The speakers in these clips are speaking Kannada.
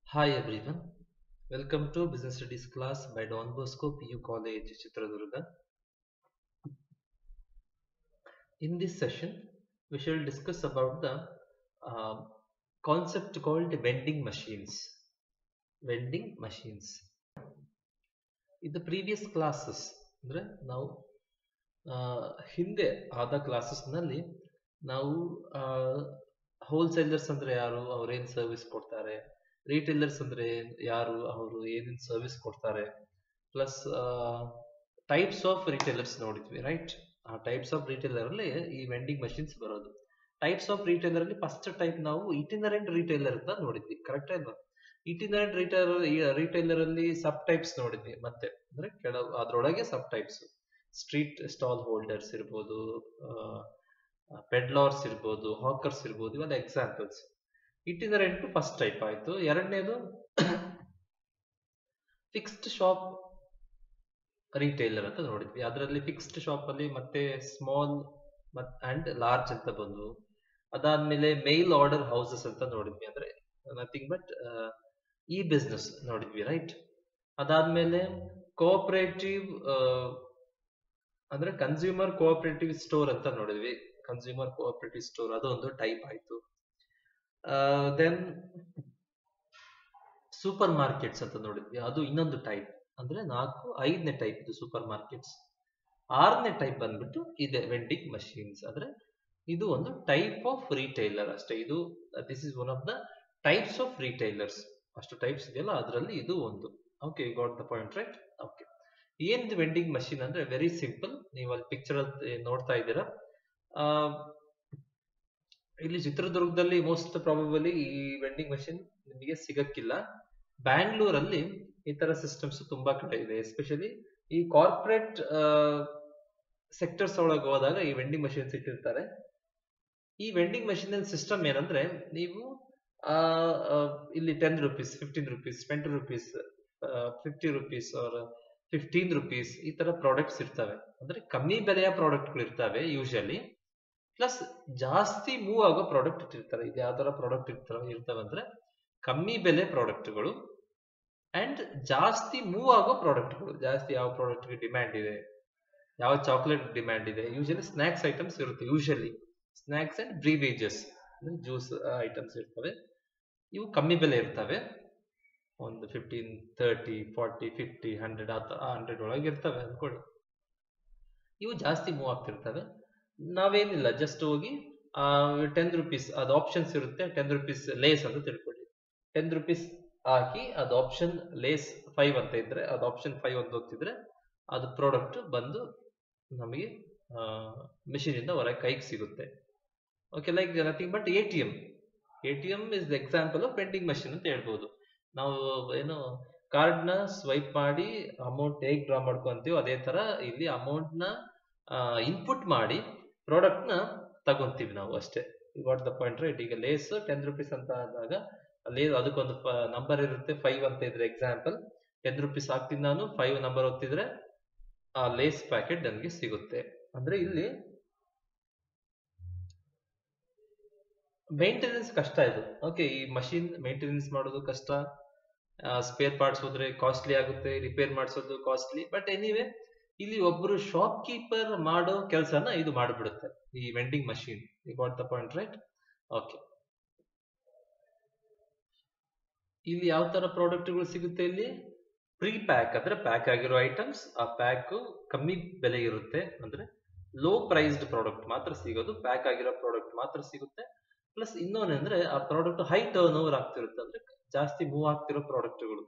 Hi everyone, welcome to Business Studies class by Don Bosco PU College, Chitradurga. In this session, we shall discuss about the uh, concept called vending machines. Vending machines. In the previous classes, ಅಂದ್ರೆ ನಾವು ಹಿಂದೆ ಆದ ಕ್ಲಾಸಸ್ನಲ್ಲಿ ನಾವು ಹೋಲ್ಸೇಲರ್ಸ್ ಅಂದ್ರೆ ಯಾರು, ಅವ್ರೇನ್ ಸರ್ವಿಸ್ ಕೊಡ್ತಾರೆ, ರಿಟೇಲರ್ಸ್ ಅಂದ್ರೆ ಯಾರು, ಅವರು ಏನೇನು ಸರ್ವಿಸ್ ಕೊಡ್ತಾರೆ, ಪ್ಲಸ್ ಟೈಪ್ಸ್ ಆಫ್ ರಿಟೇಲರ್ಸ್ ನೋಡಿದ್ವಿ, ರೈಟ್? ಆ ಟೈಪ್ಸ್ ಆಫ್ ರಿಟೇಲರ್ ಅಲ್ಲಿ ಈ ವೆಂಡಿಂಗ್ ಮಷಿನ್ಸ್ ಬರೋದು. ಟೈಪ್ಸ್ ಆಫ್ ರಿಟೇಲರ್ ಅಲ್ಲಿ ಫಸ್ಟ್ ಟೈಪ್ ನಾವು ಇಟಿನರೆಂಟ್ ರಿಟೇಲರ್ ಅಂತ ನೋಡಿದ್ವಿ, ಕರೆಕ್ಟ್ ಅಲ್ವಾ? ಇಟಿನರೆಂಟ್ ರಿಟೇಲರ್ ಅಲ್ಲಿ ಸಬ್ ಟೈಪ್ಸ್ ನೋಡಿದ್ವಿ, ಮತ್ತೆ ಅಂದ್ರೆ ಕೆಲವು ಅದ್ರೊಳಗೆ sub types. Street stall holders ಇರ್ಬೋದು, ಪೆಡ್ಲಾರ್ಸ್ ಇರ್ಬೋದು, ಹಾಕರ್ಸ್ ಇರ್ಬೋದು, ಇವೆಲ್ಲ ಎಕ್ಸಾಂಪಲ್ಸ್. ಇಟಿನರೆಂಟ್ ಫಸ್ಟ್ ಟೈಪ್ ಆಯ್ತು. ಎರಡನೇದು ಫಿಕ್ಸ್ಡ್ ಶಾಪ್ ರಿಟೇಲರ್ ಅಂತ ನೋಡಿದ್ವಿ. ಅದರಲ್ಲಿ ಫಿಕ್ಸ್ಡ್ ಶಾಪ್ ಅಲ್ಲಿ ಮತ್ತೆ ಸ್ಮಾಲ್ ಅಂಡ್ ಲಾರ್ಜ್ ಅಂತ ಬಂದು, ಅದಾದ್ಮೇಲೆ ಮೇಲ್ ಆರ್ಡರ್ ಹೌಸಸ್ ಅಂತ ನೋಡಿದ್ವಿ, ಅಂದ್ರೆ ನಥಿಂಗ್ ಬಟ್ ಈ ಬಿಸ್ನೆಸ್ ನೋಡಿದ್ವಿ, ರೈಟ್? ಅದಾದ್ಮೇಲೆ ಕೋಆಪರೇಟಿವ್ ಅಂದ್ರೆ ಕನ್ಸ್ಯೂಮರ್ ಕೋಆಪರೇಟಿವ್ ಸ್ಟೋರ್ ಅಂತ ನೋಡಿದ್ವಿ. ಕನ್ಸ್ಯೂಮರ್ ಕೋಆಪರೇಟಿವ್ ಸ್ಟೋರ್ ಅದೊಂದು ಟೈಪ್ ಆಯ್ತು. ದೆನ್ ಸೂಪರ್ ಮಾರ್ಕೆಟ್ಸ್ ಅಂತ ನೋಡಿದ್ವಿ, ಅದು ಇನ್ನೊಂದು ಟೈಪ್. ಅಂದ್ರೆ ಐದನೇ ಟೈಪ್ ಇದು ಸೂಪರ್ ಮಾರ್ಕೆಟ್ಸ್. ಆರನೇ ಟೈಪ್ ಬಂದ್ಬಿಟ್ಟು ಇದೆ ವೆಂಡಿಂಗ್ ಮಷೀನ್ಸ್. ಅಂದ್ರೆ ಇದು ಒಂದು ಟೈಪ್ ಆಫ್ ರಿಟೈಲರ್ ಅಷ್ಟೇ. ಇದು this is one of the types of retailers. ಅಷ್ಟು ಟೈಪ್ಸ್ ಇದೆಯಲ್ಲ, ಅದರಲ್ಲಿ ಇದು ಒಂದು. Okay, got the point, right? Okay, ಏನಿದು ವೆಂಡಿಂಗ್ ಮಷೀನ್ ಅಂದ್ರೆ ವೆರಿ ಸಿಂಪಲ್. ನೀವು ಅಲ್ಲಿ ಪಿಕ್ಚರ್ ಅಲ್ಲಿ ನೋಡ್ತಾ ಇದ್ದೀರಾ. ಇಲ್ಲಿ ಚಿತ್ರದುರ್ಗದಲ್ಲಿ ಮೋಸ್ಟ್ ಪ್ರಾಬಬಲಿ ಈ ವೆಂಡಿಂಗ್ ಮಷೀನ್ ನಿಮಗೆ ಸಿಗಕ್ಕಿಲ್ಲ. ಬ್ಯಾಂಗ್ಳೂರಲ್ಲಿ ಈ ತರ ಸಿಸ್ಟಮ್ಸ್ ತುಂಬಾ ಕಡೆ ಇದೆ. ಎಸ್ಪೆಷಲಿ ಈ ಕಾರ್ಪೊರೇಟ್ ಸೆಕ್ಟರ್ಸ್ ಒಳಗೆ ಹೋದಾಗ ಈ ವೆಂಡಿಂಗ್ ಮಷೀನ್ಸ್ ಇಟ್ಟಿರ್ತಾರೆ. ಈ ವೆಂಡಿಂಗ್ ಮಷೀನ್ ಸಿಸ್ಟಮ್ ಏನಂದ್ರೆ, ನೀವು ಇಲ್ಲಿ 10 rupees, 15 rupees, 20 rupees, 50 rupees or 15 rupees ಈ ತರ ಪ್ರಾಡಕ್ಟ್ಸ್ ಇರ್ತವೆ. ಅಂದ್ರೆ ಕಮ್ಮಿ ಬೆಲೆಯ ಪ್ರಾಡಕ್ಟ್ಗಳು ಇರ್ತವೆ ಯೂಶಲಿ. ಪ್ಲಸ್ ಜಾಸ್ತಿ ಮೂವ್ ಆಗೋ ಪ್ರಾಡಕ್ಟ್ ಇಟ್ಟಿರ್ತಾರೆ. ಇದು ಯಾವ ತರ ಪ್ರಾಡಕ್ಟ್ ಇರ್ತವೆ ಅಂದ್ರೆ, ಕಮ್ಮಿ ಬೆಲೆ ಪ್ರಾಡಕ್ಟ್ಗಳು ಅಂಡ್ ಜಾಸ್ತಿ ಮೂವ್ ಆಗೋ ಪ್ರಾಡಕ್ಟ್ಗಳು. ಜಾಸ್ತಿ ಯಾವ ಪ್ರಾಡಕ್ಟ್ಗೆ ಡಿಮ್ಯಾಂಡ್ ಇದೆ, ಯಾವ ಚಾಕ್ಲೇಟ್ ಡಿಮ್ಯಾಂಡ್ ಇದೆ. ಯೂಶಲಿ ಸ್ನಾಕ್ಸ್ ಐಟಮ್ಸ್ ಇರುತ್ತೆ. Usually snacks and beverages, juice items ಇರ್ತವೆ. ಇವು ಕಮ್ಮಿ ಬೆಲೆ ಇರ್ತವೆ. ಒಂದು 15, 30, 40, 50, 100 100 ಒಳಗೆ ಇರ್ತವೆ ಅನ್ಕೊಳ್ಳಿ. ಇವು ಜಾಸ್ತಿ ಮೂವ್ ಆಗ್ತಿರ್ತವೆ. ನಾವೇನಿಲ್ಲ, ಜಸ್ಟ್ ಹೋಗಿ 10 rupees ಅದು ಆಪ್ಷನ್ಸ್ ಇರುತ್ತೆ. 10 rupees ಲೇಸ್ ಅಂತ ತಿಳ್ಕೊಳ್ಳಿ. 10 rupees ಹಾಕಿ ಅದು ಆಪ್ಷನ್ ಲೇಸ್ 5 ಅಂತ ಇದ್ರೆ, ಅದು ಆಪ್ಷನ್ 5 ಅಂತ ಹೋಗ್ತಿದ್ರೆ ಅದು ಪ್ರಾಡಕ್ಟ್ ಬಂದು ನಮಗೆ ಮಿಷಿನ್ ಇಂದ ಹೊರಗೆ ಕೈಗೆ ಸಿಗುತ್ತೆ. Okay, like nothing but ATM. ATM is the example of vending machine ಅಂತ ಹೇಳ್ಬೋದು. ನಾವು ಏನು ಕಾರ್ಡ್ ನ ಸ್ವೈಪ್ ಮಾಡಿ ಅಮೌಂಟ್ ಹೇಗ್ ಡ್ರಾ ಮಾಡ್ಕೊಂತೀವೋ, ಅದೇ ತರ ಇಲ್ಲಿ ಅಮೌಂಟ್ ನ ಇನ್ಪುಟ್ ಮಾಡಿ ಪ್ರಾಡಕ್ಟ್ ನ ತಗೊಂತೀವಿ ನಾವು ಅಷ್ಟೇ. What the point, right? ಈಗ ಲೇಸ್ 10 rupees ಅಂತ ಆದಾಗ ಅದಕ್ಕೊಂದು ನಂಬರ್ ಇರುತ್ತೆ. 5 ಅಂತ ಇದ್ರೆ ಎಕ್ಸಾಂಪಲ್ 10 rupees ಹಾಕ್ತೀನಿ ನಾನು, 5 ನಂಬರ್ ಹೊತ್ತಿದ್ರೆ ಆ ಲೇಸ್ ಪ್ಯಾಕೆಟ್ ನನಗೆ ಸಿಗುತ್ತೆ. ಅಂದ್ರೆ ಇಲ್ಲಿ ಮೇಂಟೆನೆನ್ಸ್ ಕಷ್ಟ ಇದು. ಓಕೆ, ಈ ಮಷಿನ್ ಮೇಂಟೆನೆನ್ಸ್ ಮಾಡೋದು ಕಷ್ಟ. ಸ್ಪೇರ್ ಪಾರ್ಟ್ಸ್ ಹೋದ್ರೆ ಕಾಸ್ಟ್ಲಿ ಆಗುತ್ತೆ, ರಿಪೇರ್ ಮಾಡಿಸೋದು ಕಾಸ್ಟ್ಲಿ. ಬಟ್ ಎನಿವೆ, ಇಲ್ಲಿ ಒಬ್ಬರು ಶಾಪ್ ಕೀಪರ್ ಮಾಡೋ ಕೆಲಸನ ಇದು ಮಾಡಿಬಿಡುತ್ತೆ ಈ vending machine. You got the point, right? Okay, ಇಲ್ಲಿ ಯಾವ ತರ ಪ್ರಾಡಕ್ಟ್ಗಳು ಸಿಗುತ್ತೆ? ಇಲ್ಲಿ ಪ್ರೀ ಪ್ಯಾಕ್ ಅಂದ್ರೆ ಪ್ಯಾಕ್ ಆಗಿರೋ ಐಟಮ್ಸ್. ಆ ಪ್ಯಾಕ್ ಕಮ್ಮಿ ಬೆಲೆ ಇರುತ್ತೆ, ಅಂದ್ರೆ ಲೋ ಪ್ರೈಸ್ಡ್ ಪ್ರಾಡಕ್ಟ್ ಮಾತ್ರ ಸಿಗೋದು, ಪ್ಯಾಕ್ ಆಗಿರೋ ಪ್ರಾಡಕ್ಟ್ ಮಾತ್ರ ಸಿಗುತ್ತೆ. ಪ್ಲಸ್ ಇನ್ನೊಂದಂದ್ರೆ ಆ ಪ್ರಾಡಕ್ಟ್ ಹೈ ಟರ್ನ್ ಓವರ್ ಆಗ್ತಿರುತ್ತೆ, ಅಂದ್ರೆ ಜಾಸ್ತಿ ಮೂವ್ ಆಗ್ತಿರೋ ಪ್ರಾಡಕ್ಟ್ಗಳು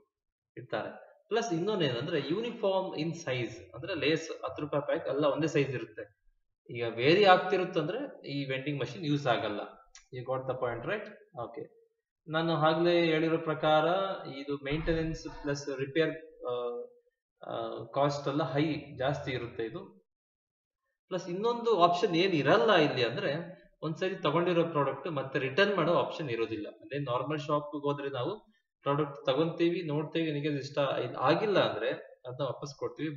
ಇರ್ತಾರೆ. ಪ್ಲಸ್ ಇನ್ನೊಂದೇನಂದ್ರೆ ಯೂನಿಫಾರ್ಮ್ ಇನ್ ಸೈಜ್, ಅಂದ್ರೆ ಲೇಸ್ 10 ರೂಪಾಯಿ ಪ್ಯಾಕ್ ಎಲ್ಲ ಒಂದೇ ಸೈಜ್ ಇರುತ್ತೆ. ಈಗ ವೇರಿ ಆಗ್ತಿರುತ್ತಂದ್ರೆ ಈ ವೆಂಡಿಂಗ್ ಮಷಿನ್ ಯೂಸ್ ಆಗಲ್ಲ. You got the point, right? Okay, ನಾನು ಆಗ್ಲೇ ಹೇಳಿರೋ ಪ್ರಕಾರ ಇದು ಮೇಂಟೆನೆನ್ಸ್ ಪ್ಲಸ್ ರಿಪೇರ್ ಕಾಸ್ಟ್ ಎಲ್ಲ ಜಾಸ್ತಿ ಇರುತ್ತೆ ಇದು. ಪ್ಲಸ್ ಇನ್ನೊಂದು ಆಪ್ಷನ್ ಏನ್ ಇರಲ್ಲ ಇಲ್ಲಿ ಅಂದ್ರೆ, ಒಂದ್ಸರಿ ತಗೊಂಡಿರೋ ಪ್ರಾಡಕ್ಟ್ ಮತ್ತೆ ರಿಟರ್ನ್ ಮಾಡೋ ಆಪ್ಷನ್ ಇರೋದಿಲ್ಲ. ಅಂದ್ರೆ ನಾರ್ಮಲ್ ಶಾಪ್ ಹೋದ್ರೆ ನಾವು ಪ್ರಾಡಕ್ಟ್ ತಗೊಂತೀವಿ, ನೋಡ್ತೀವಿ, ನನಗೆ ಇಷ್ಟ ಆಗಿಲ್ಲ ಅಂದ್ರೆ ಅದನ್ನ ವಾಪಸ್ ಕೊಡ್ತೀವಿ.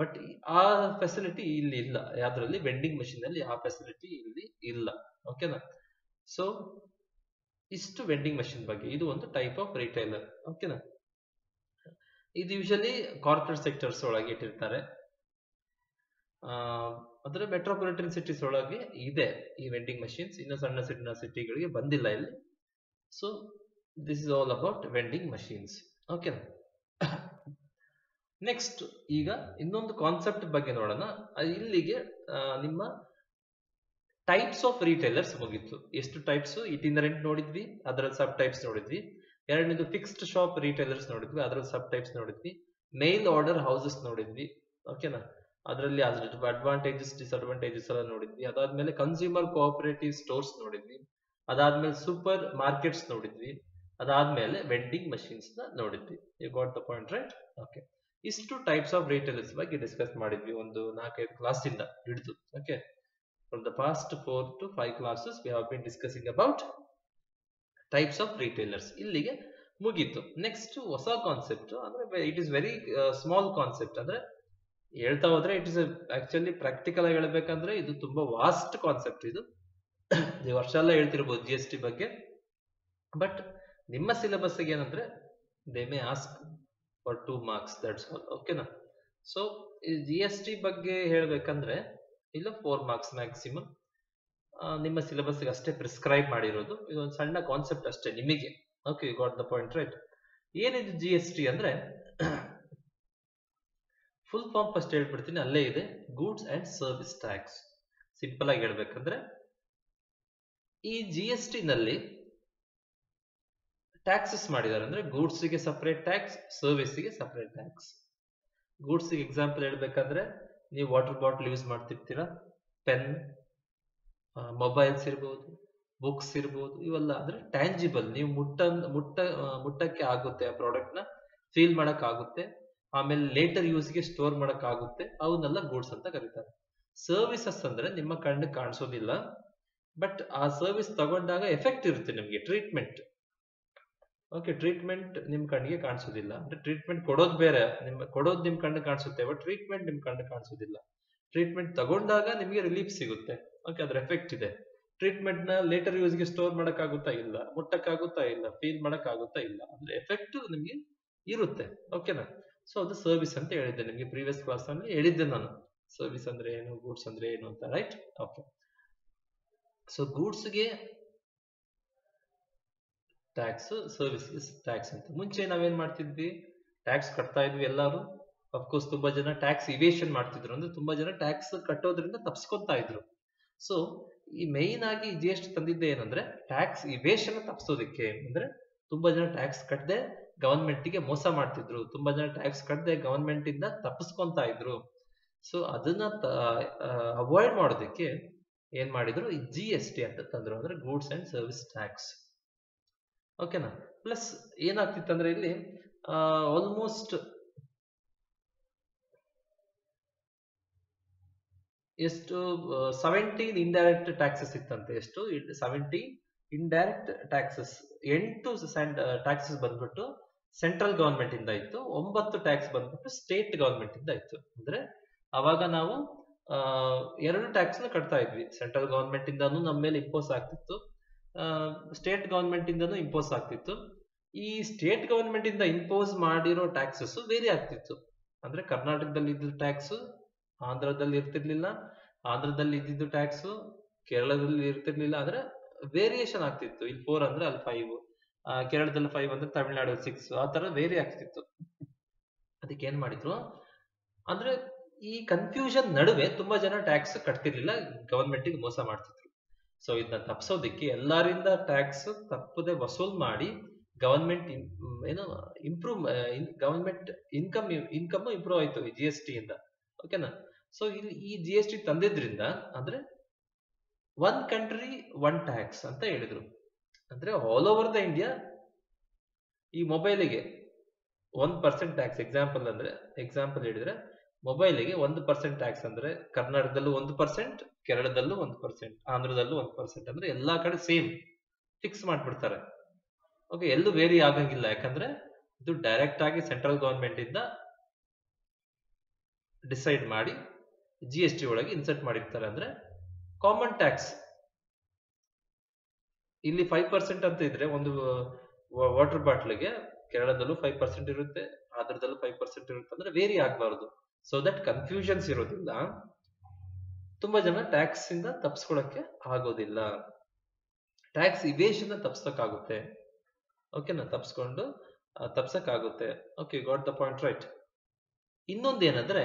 ಬಟ್ ಆ ಫೆಸಿಲಿಟಿ ಇಲ್ಲಿ ಇಲ್ಲ. ಯಾವ್ದ್ರಲ್ಲಿ? ವೆಂಡಿಂಗ್ ಮಷೀನ್ ಅಲ್ಲಿ ಆ ಫೆಸಿಲಿಟಿ ಇಲ್ಲಿ ಇಲ್ಲ. ಓಕೆನಾ? ಸೊ ಇಷ್ಟು ವೆಂಡಿಂಗ್ ಮಷಿನ್ ಬಗ್ಗೆ. ಇದು ಒಂದು ಟೈಪ್ ಆಫ್ ರಿಟೈಲರ್. ಓಕೆನಾ. ಇದು ಯೂಶಲಿ ಕಾರ್ಪೊರೇಟ್ ಸೆಕ್ಟರ್ಸ್ ಒಳಗೆ ಇಟ್ಟಿರ್ತಾರೆ. ಅಂದ್ರೆ ಮೆಟ್ರೋಪಾಲಿಟನ್ ಸಿಟೀಸ್ ಒಳಗೆ ಇದೆ ಈ ವೆಂಡಿಂಗ್ ಮಷೀನ್ಸ್. ಇನ್ನು ಸಣ್ಣ ಸಣ್ಣ ಸಿಟಿಗಳಿಗೆ ಬಂದಿಲ್ಲ ಇಲ್ಲಿ. So this is all about vending machines. ಓಕೆನಾ. ನೆಕ್ಸ್ಟ್ ಈಗ ಇನ್ನೊಂದು ಕಾನ್ಸೆಪ್ಟ್ ಬಗ್ಗೆ ನೋಡೋಣ. ಇಲ್ಲಿಗೆ ನಿಮ್ಮ ಟೈಪ್ಸ್ ಆಫ್ ರಿಟೈಲರ್ಸ್ ಮುಗಿತು. ಎಷ್ಟು ಟೈಪ್ಸ್? ಇಟಿನರೆಂಟ್ ನೋಡಿದ್ವಿ, ಅದರಲ್ಲಿ ಸಬ್ ಟೈಪ್ಸ್ ನೋಡಿದ್ವಿ. ಎರಡನೇದು ಫಿಕ್ಸ್ಡ್ ಶಾಪ್ ರಿಟೈಲರ್ಸ್ ನೋಡಿದ್ವಿ, ಅದರಲ್ಲಿ ಸಬ್ ಟೈಪ್ಸ್ ನೋಡಿದ್ವಿ. ಮೇಲ್ ಆರ್ಡರ್ ಹೌಸಸ್ ನೋಡಿದ್ವಿ. ಓಕೆನಾ. ಅದರಲ್ಲಿ ಅಡ್ವಾಂಟೇಜಸ್ ಡಿಸ್ಅಡ್ವಾಂಟೇಜಸ್ ಎಲ್ಲ ನೋಡಿದ್ವಿ. ಅದಾದ್ಮೇಲೆ ಕನ್ಸ್ಯೂಮರ್ ಕೋಆಪರೇಟಿವ್ ಸ್ಟೋರ್ಸ್ ನೋಡಿದ್ವಿ. ಅದಾದ್ಮೇಲೆ ಸೂಪರ್ ಮಾರ್ಕೆಟ್ಸ್ ನೋಡಿದ್ವಿ. ಅದಾದ್ಮೇಲೆ ವೆಂಡಿಂಗ್ ಮಷೀನ್ಸ್ ನ ನೋಡಿದ್ವಿ. You got the point, right? Okay. ಇಷ್ಟು ಟೈಪ್ಸ್ ಆಫ್ ರಿಟೈಲರ್ಸ್ ಬಗ್ಗೆ ಡಿಸ್ಕಸ್ ಮಾಡಿದ್ವಿ ಒಂದು 4-5 ಕ್ಲಾಸ್ ಇಂದ ಹಿಡಿದು. Okay. From the past 4 to 5 classes we have been discussing about types of retailers. ಇಲ್ಲಿಗೆ ಮುಗೀತು. ನೆಕ್ಸ್ಟ್ ಹೊಸ ಕಾನ್ಸೆಪ್ಟ್ ಅಂದ್ರೆ it is very small concept. ಅಂದ್ರೆ ಹೇಳ್ತಾ ಹೋದ್ರೆ ಇಟ್ ಇಸ್ ಆಕ್ಚುಲಿ ಪ್ರಾಕ್ಟಿಕಲ್ ಆಗಿ ಹೇಳ್ಬೇಕಂದ್ರೆ ಇದು ತುಂಬಾ ವಾಸ್ಟ್ ಕಾನ್ಸೆಪ್ಟ್. ಇದು ನೀವು ವರ್ಷ ಎಲ್ಲ ಹೇಳ್ತಿರ್ಬೋದು GST ಬಗ್ಗೆ. ಬಟ್ ನಿಮ್ಮ ಸಿಲೆಬಸ್ ಏನಂದ್ರೆ they may ask for 2 marks, that's all. ಓಕೆನಾ. ಸೊ GST ಬಗ್ಗೆ ಹೇಳ್ಬೇಕಂದ್ರೆ ಇಲ್ಲ 4 marks ಮ್ಯಾಕ್ಸಿಮಮ್ ನಿಮ್ಮ ಸಿಲೆಬಸ್ ಅಷ್ಟೇ ಪ್ರಿಸ್ಕ್ರೈಬ್ ಮಾಡಿರೋದು. ಇದೊಂದು ಸಣ್ಣ ಕಾನ್ಸೆಪ್ಟ್ ಅಷ್ಟೇ ನಿಮಗೆ. Okay, you got the point, right? ಏನಿದು GST ಅಂದ್ರೆ ಫುಲ್ ಫಾರ್ಮ್ ಫಸ್ಟ್ ಹೇಳ್ಬಿಡ್ತೀನಿ, ಅಲ್ಲೇ ಇದೆ. Goods and service tax. Simple ಆಗಿ ಹೇಳ್ಬೇಕಂದ್ರೆ ಈ GST ನಲ್ಲಿ ಟ್ಯಾಕ್ಸಸ್ ಮಾಡಿದ್ದಾರೆ. ಅಂದ್ರೆ ಗೂಡ್ಸ್ ಗೆ ಸಪರೇಟ್ ಟ್ಯಾಕ್ಸ್, ಸರ್ವಿಸ್ ಗೆ ಸಪರೇಟ್ ಟ್ಯಾಕ್ಸ್. ಗೂಡ್ಸ್ ಗೆ ಎಕ್ಸಾಂಪಲ್ ಹೇಳ್ಬೇಕಂದ್ರೆ ನೀವು ವಾಟರ್ ಬಾಟಲ್ ಯೂಸ್ ಮಾಡ್ತಿರ್ತೀರಾ, ಪೆನ್, ಮೊಬೈಲ್ಸ್ ಇರ್ಬೋದು, ಬುಕ್ಸ್ ಇರ್ಬೋದು, ಇವೆಲ್ಲ ಅಂದ್ರೆ ಟ್ಯಾಂಜಿಬಲ್. ನೀವು ಮುಟ್ಟಕ್ಕೆ ಆಗುತ್ತೆ, ಆ ಪ್ರಾಡಕ್ಟ್ ನ ಫೀಲ್ ಮಾಡಕ್ ಆಗುತ್ತೆ, ಆಮೇಲೆ ಲೇಟರ್ ಯೂಸ್ಗೆ ಸ್ಟೋರ್ ಮಾಡಕ್ ಆಗುತ್ತೆ. ಅವನ್ನೆಲ್ಲ ಗೂಡ್ಸ್ ಅಂತ ಕರೀತಾರೆ. ಸರ್ವಿಸಸ್ ಅಂದ್ರೆ ನಿಮ್ಮ ಕಣ್ಣು ಕಾಣಿಸೋದಿಲ್ಲ, ಬಟ್ ಆ ಸರ್ವಿಸ್ ತಗೊಂಡಾಗ ಎಫೆಕ್ಟ್ ಇರುತ್ತೆ ನಿಮ್ಗೆ. ಟ್ರೀಟ್ಮೆಂಟ್, ಓಕೆ, ಟ್ರೀಟ್ಮೆಂಟ್ ನಿಮ್ ಕಣ್ಣಿಗೆ ಕಾಣಿಸೋದಿಲ್ಲ. ಅಂದ್ರೆ ಟ್ರೀಟ್ಮೆಂಟ್ ಕೊಡೋದು ಬೇರೆ, ಕೊಡೋದು ನಿಮ್ ಕಣ್ಣು ಕಾಣಿಸುತ್ತೆ, ಬಟ್ ಟ್ರೀಟ್ಮೆಂಟ್ ನಿಮ್ ಕಣ್ಣು ಕಾಣಿಸೋದಿಲ್ಲ. ಟ್ರೀಟ್ಮೆಂಟ್ ತಗೊಂಡಾಗ ನಿಮ್ಗೆ ರಿಲೀಫ್ ಸಿಗುತ್ತೆ. ಓಕೆ, ಅದ್ರ ಎಫೆಕ್ಟ್ ಇದೆ. ಟ್ರೀಟ್ಮೆಂಟ್ ನ ಲೇಟರ್ ಯೂಸ್ಗೆ ಸ್ಟೋರ್ ಮಾಡಕ್ ಆಗುತ್ತಾ ಇಲ್ಲ, ಮುಟ್ಟಕ್ ಆಗುತ್ತಾ ಇಲ್ಲ, ಫೀಲ್ ಮಾಡಕ್ ಆಗುತ್ತಾ ಇಲ್ಲ, ಅಂದ್ರೆ ಎಫೆಕ್ಟ್ ನಿಮ್ಗೆ ಇರುತ್ತೆ. ಓಕೆನಾ. ಸೊ ಅದು ಸರ್ವಿಸ್ ಅಂತ ಹೇಳಿದ್ದೆ ನಿಮ್ಗೆ ಪ್ರೀವಿಯಸ್ ಕ್ಲಾಸ್ ಅಲ್ಲಿ ಹೇಳಿದ್ದೆ ನಾನು. ಸರ್ವಿಸ್ ಅಂದ್ರೆ ಏನು, ಗೂಡ್ಸ್ ಅಂದ್ರೆ ಏನು ಅಂತ, ರೈಟ್? ಓಕೆ. ಸೊ ಗೂಡ್ಸ್ಗೆ ಟ್ಯಾಕ್ಸ್, ಸರ್ವಿಸ್ ಟ್ಯಾಕ್ಸ್ ಅಂತ. ಮುಂಚೆ ನಾವೇನ್ ಮಾಡ್ತಿದ್ವಿ, ಟ್ಯಾಕ್ಸ್ ಕಟ್ತಾ ಇದ್ವಿ ಎಲ್ಲಾರು. ಅಫ್ಕೋರ್ಸ್ ತುಂಬಾ ಜನ ಟ್ಯಾಕ್ಸ್ ಇವೇಶನ್ ಮಾಡ್ತಿದ್ರು, ಅಂದ್ರೆ ತುಂಬಾ ಜನ ಟ್ಯಾಕ್ಸ್ ಕಟ್ಟೋದ್ರಿಂದ ತಪ್ಸ್ಕೊಂತಾ ಇದ್ರು. ಸೊ ಈ ಮೇನ್ ಆಗಿ GST ತಂದಿದ್ದೆ ಏನಂದ್ರೆ ಟ್ಯಾಕ್ಸ್ ಇವೇಶನ್ ತಪ್ಸೋದಕ್ಕೆ. ಅಂದ್ರೆ ತುಂಬಾ ಜನ ಟ್ಯಾಕ್ಸ್ ಕಟ್ಟದೆ ಗವರ್ಮೆಂಟ್ ಗೆ ಮೋಸ ಮಾಡ್ತಿದ್ರು, ತುಂಬಾ ಜನ ಟ್ಯಾಕ್ಸ್ ಕಟ್ಟದೆ ಗವರ್ಮೆಂಟ್ ಇಂದ ತಪ್ಪಿಸ್ಕೊಂತಾ ಇದ್ರು. ಸೊ ಅದನ್ನ ಅವಾಯ್ಡ್ ಮಾಡೋದಕ್ಕೆ ಏನ್ ಮಾಡಿದ್ರು, ಈ GST ಅಂತ ತಂದ್ರು, ಅಂದ್ರೆ ಗೂಡ್ಸ್ ಅಂಡ್ ಸರ್ವಿಸ್ ಟ್ಯಾಕ್ಸ್. ಓಕೆನಾ. ಪ್ಲಸ್ ಏನಾಗ್ತಿತ್ತಂದ್ರೆ ಇಲ್ಲಿ ಆಲ್ಮೋಸ್ಟ್ ಎಷ್ಟು 17 ಇಂಡೈರೆಕ್ಟ್ ಟ್ಯಾಕ್ಸಸ್ ಇತ್ತಂತೆ. ಎಷ್ಟು? 17 ಇಂಡೈರೆಕ್ಟ್ ಟ್ಯಾಕ್ಸಸ್. 8 ಟ್ಯಾಕ್ಸಸ್ ಬಂದ್ಬಿಟ್ಟು ಸೆಂಟ್ರಲ್ ಗವರ್ಮೆಂಟ್ ಇಂದ ಇತ್ತು, 9 ಟ್ಯಾಕ್ಸ್ ಬಂದ್ಬಿಟ್ಟು ಸ್ಟೇಟ್ ಗವರ್ಮೆಂಟ್ ಇಂದ ಇತ್ತು. ಅಂದ್ರೆ ಅವಾಗ ನಾವು 2 ಟ್ಯಾಕ್ಸ್ ನ ಕಟ್ತಾ ಇದ್ವಿ. ಸೆಂಟ್ರಲ್ ಗವರ್ಮೆಂಟ್ ಇಂದಾನು ನಮ್ಮ ಮೇಲೆ ಇಂಪೋಸ್ ಆಗ್ತಿತ್ತು, ಸ್ಟೇಟ್ ಗವರ್ಮೆಂಟ್ ಇಂದನೂ ಇಂಪೋಸ್ ಆಗ್ತಿತ್ತು. ಈ ಸ್ಟೇಟ್ ಗವರ್ಮೆಂಟ್ ಇಂದ ಇಂಪೋಸ್ ಮಾಡಿರೋ ಟ್ಯಾಕ್ಸಸ್ ವೇರಿ ಆಗ್ತಿತ್ತು. ಅಂದ್ರೆ ಕರ್ನಾಟಕದಲ್ಲಿ ಇದ್ದ ಟ್ಯಾಕ್ಸ್ ಆಂಧ್ರದಲ್ಲಿ ಇರ್ತಿರ್ಲಿಲ್ಲ, ಆಂಧ್ರದಲ್ಲಿ ಇದ್ದಿದ್ದು ಟ್ಯಾಕ್ಸ್ ಕೇರಳದಲ್ಲಿ ಇರ್ತಿರ್ಲಿಲ್ಲ. ಅಂದ್ರೆ ವೇರಿಯೇಷನ್ ಆಗ್ತಿತ್ತು. ಇಲ್ಲಿ 4 ಅಂದ್ರೆ ಅಲ್ಲಿ 5, ಕೇರಳದಲ್ಲಿ 5 ಅಂದ್ರೆ ತಮಿಳ್ನಾಡಲ್ಲಿ 6, ಆ ತರ ವೇರಿ ಆಗ್ತಿತ್ತು. ಅದಕ್ಕೆ ಏನ್ ಮಾಡಿದ್ರು ಅಂದ್ರೆ ಈ ಕನ್ಫ್ಯೂಷನ್ ನಡುವೆ ತುಂಬಾ ಜನ ಟ್ಯಾಕ್ಸ್ ಕಟ್ತಿರ್ಲಿಲ್ಲ, ಗವರ್ಮೆಂಟ್ ಗೆ ಮೋಸ ಮಾಡ್ತಿದ್ರು. ಸೊ ಇದನ್ನ ತಪ್ಸೋದಿಕ್ಕೆ ಎಲ್ಲರಿಂದ ಟ್ಯಾಕ್ಸ್ ತಪ್ಪದೆ ವಸೂಲ್ ಮಾಡಿ ಗವರ್ಮೆಂಟ್ ಏನು ಗವರ್ಮೆಂಟ್ ಇನ್ಕಮ್ ಇಂಪ್ರೂವ್ ಆಯ್ತು ಈ GST ಇಂದ. ಓಕೆನಾ. ಸೊ ಇಲ್ಲಿ ಈ GST ತಂದಿದ್ರಿಂದ ಅಂದ್ರೆ 1 ಕಂಟ್ರಿ 1 ಟ್ಯಾಕ್ಸ್ ಅಂತ ಹೇಳಿದ್ರು. ಅಂದ್ರೆ ಆಲ್ ಓವರ್ ದ ಇಂಡಿಯಾ ಈ ಮೊಬೈಲಿಗೆ 1% ಟ್ಯಾಕ್ಸ್. ಎಕ್ಸಾಂಪಲ್ ಹೇಳಿದ್ರೆ ಮೊಬೈಲಿಗೆ 1% ಟ್ಯಾಕ್ಸ್. ಅಂದ್ರೆ ಕರ್ನಾಟಕದಲ್ಲೂ 1%, ಕೇರಳದಲ್ಲೂ 1%, ಆಂಧ್ರದಲ್ಲೂ 1%. ಅಂದ್ರೆ ಎಲ್ಲಾ ಕಡೆ ಸೇಮ್ ಫಿಕ್ಸ್ ಮಾಡ್ಬಿಡ್ತಾರೆ. ಓಕೆ, ಎಲ್ಲೂ ವೇರಿ ಆಗಂಗಿಲ್ಲ. ಯಾಕಂದ್ರೆ ಇದು ಡೈರೆಕ್ಟ್ ಆಗಿ ಸೆಂಟ್ರಲ್ ಗವರ್ಮೆಂಟ್ ಇಂದ ಡಿಸೈಡ್ ಮಾಡಿ GST ಒಳಗೆ ಇನ್ಸರ್ಟ್ ಮಾಡಿರ್ತಾರೆ. ಅಂದ್ರೆ ಕಾಮನ್ ಟ್ಯಾಕ್ಸ್ ಇಲ್ಲಿ 5% ಅಂತ ಇದ್ರೆ ಒಂದು ವಾಟರ್ ಬಾಟ್ಲಿಗೆ ಕೇರಳದಲ್ಲೂ 5% ಇರುತ್ತೆ, ಆಂಧ್ರದಲ್ಲೂ 5% ಇರುತ್ತೆ, ಅಂದ್ರೆ ವೇರಿ ಆಗಬಾರದು. ಸೊ ದಟ್ ಕನ್ಫ್ಯೂಷನ್ಸ್ ಇರೋದಿಲ್ಲ, ತುಂಬಾ ಜನ ಟ್ಯಾಕ್ಸ್ ಇಂದ ತಪ್ಪಿಸ್ಕೊಳಕ್ಕೆ ಆಗೋದಿಲ್ಲ. ಟ್ಯಾಕ್ಸ್ ಇವೇಶನ್ ತಪ್ಸಕ್ಕಾಗುತ್ತೆ. ಓಕೆನಾ, ತಪ್ಸಕ್ಕಾಗುತ್ತೆ. Okay, got the point right. ಇನ್ನೊಂದೇನಂದ್ರೆ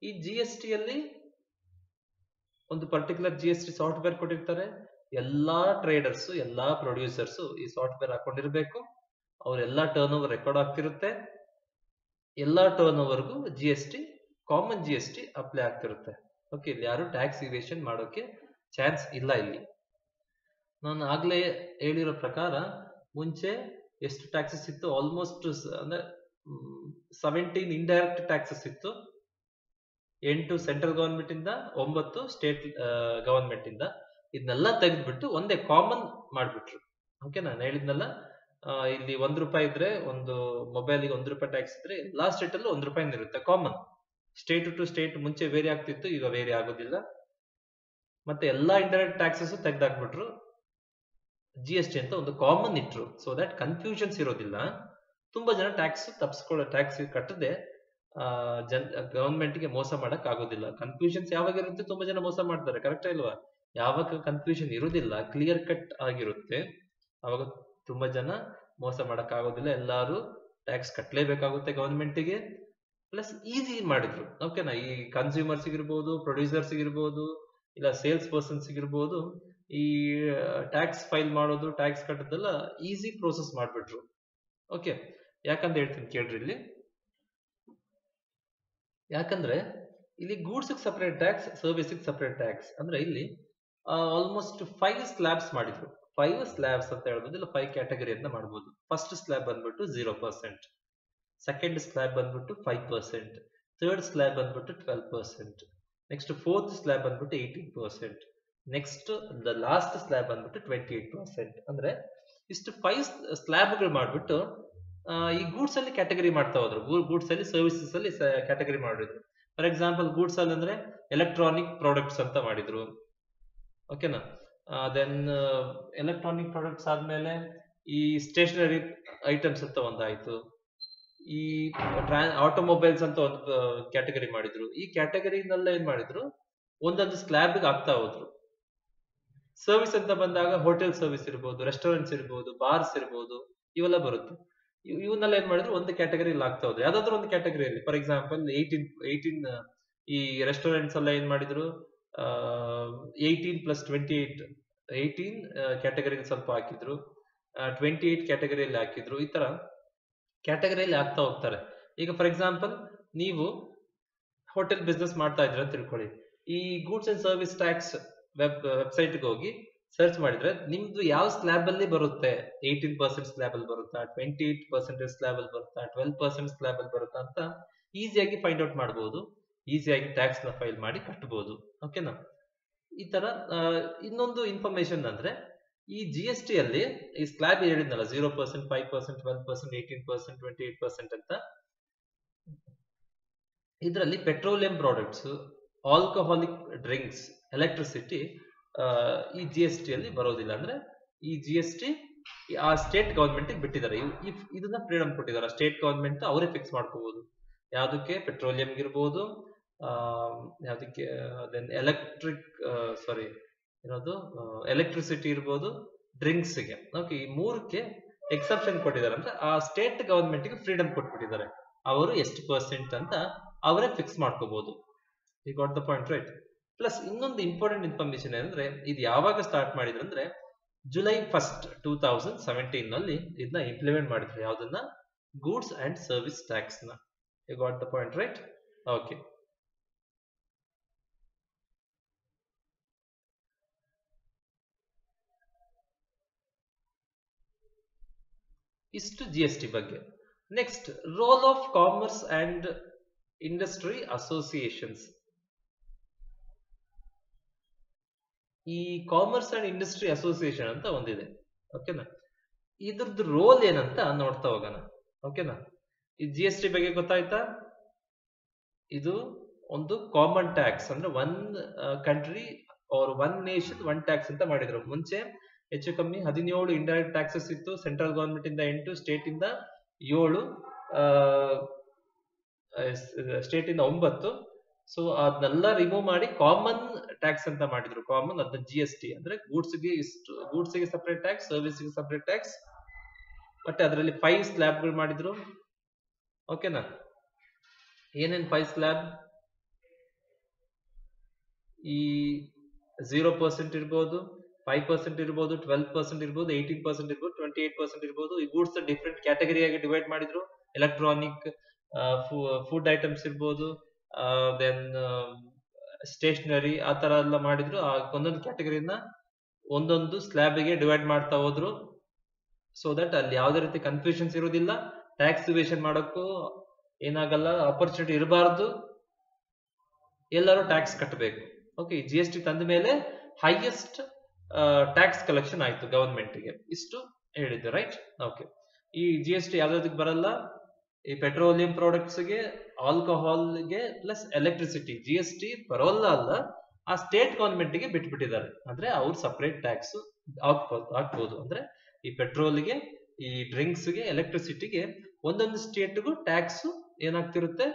ಈ GST ಅಲ್ಲಿ ಒಂದು ಪರ್ಟಿಕ್ಯುಲರ್ GST ಸಾಫ್ಟ್ವೇರ್ ಕೊಟ್ಟಿರ್ತಾರೆ. ಎಲ್ಲಾ ಟ್ರೇಡರ್ಸ್, ಎಲ್ಲಾ ಪ್ರೊಡ್ಯೂಸರ್ಸ್ ಈ ಸಾಫ್ಟ್ವೇರ್ ಹಾಕೊಂಡಿರ್ಬೇಕು. ಅವ್ರೆಲ್ಲಾ ಟರ್ನ್ ಓವರ್ ರೆಕಾರ್ಡ್ ಆಗ್ತಿರುತ್ತೆ. ಎಲ್ಲಾ ಟರ್ನ್ ಓವರ್ಗೂ ಕಾಮನ್ GST ಅಪ್ಲೈ ಆಗ್ತಿರುತ್ತೆ. ಓಕೆ, ಇಲ್ಲಿ ಯಾರು ಟ್ಯಾಕ್ಸ್ ಇವೇಶನ್ ಮಾಡೋಕೆ ಚಾನ್ಸ್ ಇಲ್ಲ. ಇಲ್ಲಿ ನಾನು ಆಗ್ಲೇ ಹೇಳಿರೋ ಪ್ರಕಾರ ಮುಂಚೆ ಎಷ್ಟು ಟ್ಯಾಕ್ಸಸ್ ಇತ್ತು, ಆಲ್ಮೋಸ್ಟ್ ಅಂದ್ರೆ 17 ಇಂಡೈರೆಕ್ಟ್ ಟ್ಯಾಕ್ಸಸ್ ಇತ್ತು. 8 ಸೆಂಟ್ರಲ್ ಗವರ್ಮೆಂಟ್ ಇಂದ, 9 ಸ್ಟೇಟ್ ಗವರ್ಮೆಂಟ್ ಇಂದ. ಇದನ್ನೆಲ್ಲ ತೆಗೆದ್ಬಿಟ್ಟು ಒಂದೇ ಕಾಮನ್ ಮಾಡ್ಬಿಟ್ರು. ಓಕೆ, ನಾನು ಹೇಳಿದ್ನಲ್ಲ, ಇಲ್ಲಿ ₹1 ಇದ್ರೆ ಒಂದು ಮೊಬೈಲ್ಗೆ ₹1 ಟ್ಯಾಕ್ಸ್ ಇದ್ರೆ ಎಲ್ಲಾ ಸ್ಟೇಟ್ ಅಲ್ಲೂ ₹1 ಇರುತ್ತೆ ಕಾಮನ್. ಸ್ಟೇಟ್ ಟು ಸ್ಟೇಟ್ ಮುಂಚೆ ವೇರಿ ಆಗ್ತಿತ್ತು, ಈಗ ವೇರಿ ಆಗೋದಿಲ್ಲ. ಮತ್ತೆ ಎಲ್ಲಾ ಇಂಡೈರೆಕ್ಟ್ ಟ್ಯಾಕ್ಸಸ್ ತೆಗೆದಾಕ್ಬಿಟ್ರು, GST ಅಂತ ಒಂದು ಕಾಮನ್ ಇಟ್ರು. ಸೊ ದಟ್ ಕನ್ಫ್ಯೂಷನ್ಸ್ ಇರೋದಿಲ್ಲ. ತುಂಬಾ ಜನ ಟ್ಯಾಕ್ಸ್ ಕಟ್ಟದೆ ಗವರ್ಮೆಂಟ್ ಗೆ ಮೋಸ ಮಾಡಕ್ ಆಗೋದಿಲ್ಲ. ಕನ್ಫ್ಯೂಷನ್ಸ್ ಯಾವಾಗ ಇರುತ್ತೆ, ತುಂಬಾ ಜನ ಮೋಸ ಮಾಡ್ತಾರೆ, ಕರೆಕ್ಟ್ ಇಲ್ವಾ? ಯಾವಾಗ ಕನ್ಫ್ಯೂಷನ್ ಇರೋದಿಲ್ಲ, ಕ್ಲಿಯರ್ ಕಟ್ ಆಗಿರುತ್ತೆ, ಅವಾಗ ತುಂಬಾ ಜನ ಮೋಸ ಮಾಡಕ್ ಆಗೋದಿಲ್ಲ. ಎಲ್ಲಾರು ಟ್ಯಾಕ್ಸ್ ಕಟ್ಟಲೇಬೇಕಾಗುತ್ತೆ ಗವರ್ಮೆಂಟ್ಗೆ. ಪ್ಲಸ್ ಈಸಿ ಮಾಡಿದ್ರು. ಓಕೆನಾ, ಈ ಕನ್ಸ್ಯೂಮರ್ಸ್ ಇರ್ಬೋದು, ಪ್ರೊಡ್ಯೂಸರ್ಸ್ ಇರ್ಬೋದು, ಇಲ್ಲ ಸೇಲ್ಸ್ ಪರ್ಸನ್ಸ್ ಇರ್ಬೋದು, ಈ ಟ್ಯಾಕ್ಸ್ ಫೈಲ್ ಮಾಡೋದು, ಟ್ಯಾಕ್ಸ್ ಕಟ್ಟೋದೆಲ್ಲ ಈಸಿ ಪ್ರೋಸೆಸ್ ಮಾಡ್ಬಿಟ್ರು. ಓಕೆ, ಯಾಕಂತ ಹೇಳ್ತೀನಿ ಕೇಳ್ರಿ. ಇಲ್ಲಿ ಯಾಕಂದ್ರೆ ಇಲ್ಲಿ goods separate tax, service separate tax ಅಂದ್ರೆ ಇಲ್ಲಿ ಆಲ್ಮೋಸ್ಟ್ 5 ಸ್ಲ್ಯಾಬ್ಸ್ ಮಾಡಿದ್ರು. 5 ಸ್ಲ್ಯಾಬ್ಸ್ ಅಂತ ಹೇಳ್ಬೋದು, ಇಲ್ಲ 5 ಕ್ಯಾಟಗರಿ ಅಂತ ಮಾಡ್ಬೋದು. ಫಸ್ಟ್ ಸ್ಲ್ಯಾಬ್ ಬಂದ್ಬಿಟ್ಟು 0%, ಸೆಕೆಂಡ್ ಸ್ಲ್ಯಾಬ್ ಬಂದ್ಬಿಟ್ಟು 5%, ಥರ್ಡ್ ಸ್ಲ್ಯಾಬ್ ಬಂದ್ಬಿಟ್ಟು 12%, ನೆಕ್ಸ್ಟ್ ಫೋರ್ತ್ ಸ್ಲ್ಯಾಬ್ ಬಂದ್ಬಿಟ್ಟು 18%, ನೆಕ್ಸ್ಟ್ ದ ಲಾಸ್ಟ್ ಸ್ಲ್ಯಾಬ್ ಬಂದ್ಬಿಟ್ಟು 28%. ಅಂದ್ರೆ ಇಷ್ಟು 5 ಸ್ಲ್ಯಾಬ್ಗಳು ಮಾಡ್ಬಿಟ್ಟು ಈ ಗೂಡ್ಸ್ ಅಲ್ಲಿ ಕ್ಯಾಟಗರಿ ಮಾಡ್ತಾ ಹೋದ್ರು. ಗೂಡ್ಸ್ ಅಲ್ಲಿ, ಸರ್ವಿಸಸ್ ಅಲ್ಲಿ ಕ್ಯಾಟಗರಿ ಮಾಡಿದ್ರು. ಫಾರ್ ಎಕ್ಸಾಂಪಲ್ ಗೂಡ್ಸ್ ಅಲ್ಲಿ ಅಂದ್ರೆ ಎಲೆಕ್ಟ್ರಾನಿಕ್ ಪ್ರಾಡಕ್ಟ್ಸ್ ಅಂತ ಮಾಡಿದ್ರು. ಓಕೆನಾ, ದೆನ್ ಎಲೆಕ್ಟ್ರಾನಿಕ್ ಪ್ರಾಡಕ್ಟ್ಸ್ ಆದ್ಮೇಲೆ ಈ ಸ್ಟೇಷನರಿ ಐಟಮ್ಸ್ ಅಂತ ಒಂದಾಯ್ತು. ಈ ಆಟೋಮೊಬೈಲ್ಸ್ ಅಂತ ಒಂದು ಕ್ಯಾಟಗರಿ ಮಾಡಿದ್ರು. ಈ ಕ್ಯಾಟಗರಿನೆಲ್ಲ ಏನ್ ಮಾಡಿದ್ರು, ಒಂದೊಂದು ಸ್ಲ್ಯಾಬ್ ಆಗ್ತಾ ಹೋದ್ರು. ಸರ್ವಿಸ್ ಅಂತ ಬಂದಾಗ ಹೋಟೆಲ್ ಸರ್ವಿಸ್ ಇರ್ಬೋದು, ರೆಸ್ಟೋರೆಂಟ್ಸ್ ಇರ್ಬೋದು, ಬಾರ್ಸ್ ಇರ್ಬೋದು, ಇವೆಲ್ಲ ಬರುತ್ತೆ. ಇವನ್ನೆಲ್ಲ ಏನ್ ಮಾಡಿದ್ರು, ಒಂದು ಕ್ಯಾಟಗರಿಯಲ್ಲಿ ಆಗ್ತಾ ಹೋದ್ರು. ಯಾವ್ದಾದ್ರು ಒಂದು ಕ್ಯಾಟಗರಿಯಲ್ಲಿ, ಫಾರ್ ಎಕ್ಸಾಂಪಲ್ 18 ಈ ರೆಸ್ಟೋರೆಂಟ್ಸ್ ಎಲ್ಲ ಏನ್ ಮಾಡಿದ್ರು, 18+28 ಕ್ಯಾಟಗರಿಯಲ್ಲಿ ಸ್ವಲ್ಪ ಹಾಕಿದ್ರು, 28 ಕ್ಯಾಟಗರಿಯಲ್ಲಿ ಹಾಕಿದ್ರು. ಈ ತರ ಕ್ಯಾಟಗರಿಯಲ್ಲಿ ಆಗ್ತಾ ಹೋಗ್ತಾರೆ. ಈಗ ಫಾರ್ ಎಕ್ಸಾಂಪಲ್ ನೀವು ಹೋಟೆಲ್ ಬಿಸ್ನೆಸ್ ಮಾಡ್ತಾ ಇದ್ರ ಅಂತ ತಿಳ್ಕೊಳ್ಳಿ. ಈ ಗೂಡ್ಸ್ ಅಂಡ್ ಸರ್ವಿಸ್ ಟ್ಯಾಕ್ಸ್ ವೆಬ್ಸೈಟ್ಗೆ ಹೋಗಿ ಸರ್ಚ್ ಮಾಡಿದ್ರೆ ನಿಮ್ದು ಯಾವ ಸ್ಲ್ಯಾಬ್ ಅಲ್ಲಿ ಬರುತ್ತೆ, 18% ಸ್ಲ್ಯಾಬ್ ಅಲ್ಲಿ ಬರುತ್ತಾ, 28% ಸ್ಲ್ಯಾಬ್ ಅಲ್ಲಿ ಬರುತ್ತಾ, 12% ಸ್ಲ್ಯಾಬ್ ಅಲ್ಲಿ ಬರುತ್ತಾ ಅಂತ ಈಸಿಯಾಗಿ ಫೈಂಡ್ ಔಟ್ ಮಾಡಬಹುದು. ಈಸಿಯಾಗಿ ಟ್ಯಾಕ್ಸ್ ನ ಫೈಲ್ ಮಾಡಿ ಕಟ್ಟಬಹುದು. ಓಕೆನಾ, ಈ ತರ. ಇನ್ನೊಂದು ಇನ್ಫಾರ್ಮೇಶನ್ ಅಂದ್ರೆ ಈ GST ಅಲ್ಲಿ ಈ ಸ್ಲ್ಯಾಬ್ ಹೇಳಿದ್ನಲ್ಲ, 0%, 5%, 12%, 18%, 28% ಅಂತ. ಇದರಲ್ಲಿ petroleum products, alcoholic drinks, electricity ಈ GST ಅಲ್ಲಿ ಬರೋದಿಲ್ಲ. ಅಂದ್ರೆ ಈ GST ಆ ಸ್ಟೇಟ್ ಗವರ್ಮೆಂಟ್ ಬಿಟ್ಟಿದ್ದಾರೆ. ಇದನ್ನ ಫ್ರೀಡಮ್ ಕೊಟ್ಟಿದ್ದಾರೆ ಸ್ಟೇಟ್ ಗವರ್ಮೆಂಟ್, ಅವರೇ ಫಿಕ್ಸ್ ಮಾಡ್ಕೋಬಹುದು. ಯಾವ್ದಕ್ಕೆ, ಪೆಟ್ರೋಲಿಯಂ ಇರ್ಬೋದು, ಯಾವ್ದಕ್ಕೆ ಎಲೆಕ್ಟ್ರಿಸಿಟಿ ಇರ್ಬೋದು, ಡ್ರಿಂಕ್ಸ್ ಗೆ. ಓಕೆ, ಈ 3ಕ್ಕೆ ಎಕ್ಸೆಪ್ಷನ್ ಕೊಟ್ಟಿದ್ದಾರೆ. ಅಂದ್ರೆ ಆ ಸ್ಟೇಟ್ ಗವರ್ಮೆಂಟ್ ಗೆ ಫ್ರೀಡಮ್ ಕೊಟ್ಬಿಟ್ಟಿದ್ದಾರೆ. ಅವರು ಎಷ್ಟು % ಅಂತ ಅವರೇ ಫಿಕ್ಸ್ ಮಾಡ್ಕೋಬಹುದು. You got the point right. Plus ಇನ್ನೊಂದು ಇಂಪಾರ್ಟೆಂಟ್ ಇನ್ಫಾರ್ಮೇಶನ್ ಏನಂದ್ರೆ, ಇದು ಯಾವಾಗ ಸ್ಟಾರ್ಟ್ ಮಾಡಿದ್ರು ಅಂದ್ರೆ July 1st, 2017 ನಲ್ಲಿ ಇದನ್ನ ಇಂಪ್ಲಿಮೆಂಟ್ ಮಾಡಿದ್ರು. ಯಾವ್ದನ್ನ, ಗೂಡ್ಸ್ ಅಂಡ್ ಸರ್ವಿಸ್ ಟ್ಯಾಕ್ಸ್ ನ. You got the point right. Okay, ಇಷ್ಟು GST ಬಗ್ಗೆ. Next, role of commerce and industry associations. ಈ ಕಾಮರ್ಸ್ ಅಂಡ್ ಇಂಡಸ್ಟ್ರಿ ಅಸೋಸಿಯೇಷನ್ ಅಂತ ಒಂದಿದೆ. ಓಕೆನಾ, ಇದ್ರದ್ದು ರೋಲ್ ಏನಂತ ನೋಡ್ತಾ ಹೋಗೋಣ. ಓಕೆನಾ, ಈ GST ಬಗ್ಗೆ ಗೊತ್ತಾಯ್ತಾ? ಇದು ಒಂದು ಕಾಮನ್ ಟ್ಯಾಕ್ಸ್, ಅಂದ್ರೆ 1 ಕಂಟ್ರಿ ಆರ್ 1 ನೇಷನ್ 1 ಟ್ಯಾಕ್ಸ್ ಅಂತ ಮಾಡಿದ್ರು. ಮುಂಚೆ ಹೆಚ್ಚು ಕಮ್ಮಿ 17 ಇಂಡೈರೆಕ್ಟ್ ಟ್ಯಾಕ್ಸಸ್ ಇತ್ತು. ಸೆಂಟ್ರಲ್ ಗವರ್ಮೆಂಟ್ ಇಂದ 8, ಸ್ಟೇಟ್ ಇಂದ 7, ಸ್ಟೇಟ್ ಇಂದ 9. ಸೊ ಅದನ್ನೆಲ್ಲ ರಿಮೂವ್ ಮಾಡಿ ಕಾಮನ್ ಟ್ಯಾಕ್ಸ್ ಅಂತ ಮಾಡಿದ್ರು. ಕಾಮನ್ ಅದನ್ನ GST ಅಂದ್ರೆ ಗೂಡ್ಸ್ ಗೆ ಸಪರೇಟ್ ಟ್ಯಾಕ್ಸ್, ಸರ್ವಿಸ್ ಗೆ ಸಪರೇಟ್ ಟ್ಯಾಕ್ಸ್. ಮತ್ತೆ ಅದರಲ್ಲಿ 5 ಸ್ಲ್ಯಾಬ್ಗಳು ಮಾಡಿದ್ರು. ಓಕೆನಾ? ಏನೇನ್ 5 ಸ್ಲ್ಯಾಬ್? ಈ 0% ಇರ್ಬೋದು, 5% ಇರ್ಬೋದು, 12% ಇರ್ಬೋದು, 18% ಇರ್ಬೋದು, 28% ಇರ್ಬೋದು. ಈ ಗೂಡ್ಸ್ ಡಿಫ್ರೆಂಟ್ ಕ್ಯಾಟಗರಿಯಾಗಿ ಡಿವೈಡ್ ಮಾಡಿದ್ರು. ಎಲೆಕ್ಟ್ರಾನಿಕ್, ಫುಡ್ ಐಟಮ್ಸ್ ಇರ್ಬೋದು, ದೆನ್ ಸ್ಟೇಷನರಿ, ಆ ತರ ಎಲ್ಲ ಮಾಡಿದ್ರು. ಒಂದೊಂದು ಕ್ಯಾಟಗರಿನ ಒಂದೊಂದು ಸ್ಲ್ಯಾಬ್ಗೆ ಡಿವೈಡ್ ಮಾಡ್ತಾ ಹೋದ್ರು. ಸೊ ದಟ್ ಅಲ್ಲಿ ಯಾವುದೇ ರೀತಿ ಕನ್ಫ್ಯೂಷನ್ಸ್ ಇರೋದಿಲ್ಲ. ಟ್ಯಾಕ್ಸ್ ಇವೇಷನ್ ಮಾಡೋಕ್ಕೂ ಏನಾಗಲ್ಲ, ಆಪರ್ಚುನಿಟಿ ಇರಬಾರ್ದು. ಎಲ್ಲರೂ ಟ್ಯಾಕ್ಸ್ ಕಟ್ಟಬೇಕು. ಓಕೆ, GST ತಂದ ಮೇಲೆ ಹೈಯೆಸ್ಟ್ ಟ್ಯಾಕ್ಸ್ ಕಲೆಕ್ಷನ್ ಆಯ್ತು ಗವರ್ಮೆಂಟ್ಗೆ. ಇಷ್ಟು ಹೇಳಿದ್ದು, ರೈಟ್? ಓಕೆ, ಈ GST ಯಾವ್ದಕ್ಕೆ ಬರಲ್ಲ? ಈ ಪೆಟ್ರೋಲಿಯಂ ಪ್ರಾಡಕ್ಟ್ಸ್ಗೆ, ಆಲ್ಕೋಹಾಲ್ಗೆ ಪ್ಲಸ್ ಎಲೆಕ್ಟ್ರಿಸಿಟಿ GST ಬರೋಲ್ಲ ಅಲ್ಲ, ಆ ಸ್ಟೇಟ್ ಗವರ್ಮೆಂಟ್ಗೆ ಬಿಟ್ಬಿಟ್ಟಿದ್ದಾರೆ. ಅಂದ್ರೆ ಅವ್ರು ಸಪರೇಟ್ ಟ್ಯಾಕ್ಸ್ ಹಾಕ್ಬೋದು. ಅಂದ್ರೆ ಈ ಪೆಟ್ರೋಲ್ಗೆ, ಈ ಡ್ರಿಂಕ್ಸ್ಗೆ, ಎಲೆಕ್ಟ್ರಿಸಿಟಿಗೆ ಒಂದೊಂದು ಸ್ಟೇಟ್ಗೂ ಟ್ಯಾಕ್ಸ್ ಏನಾಗ್ತಿರುತ್ತೆ,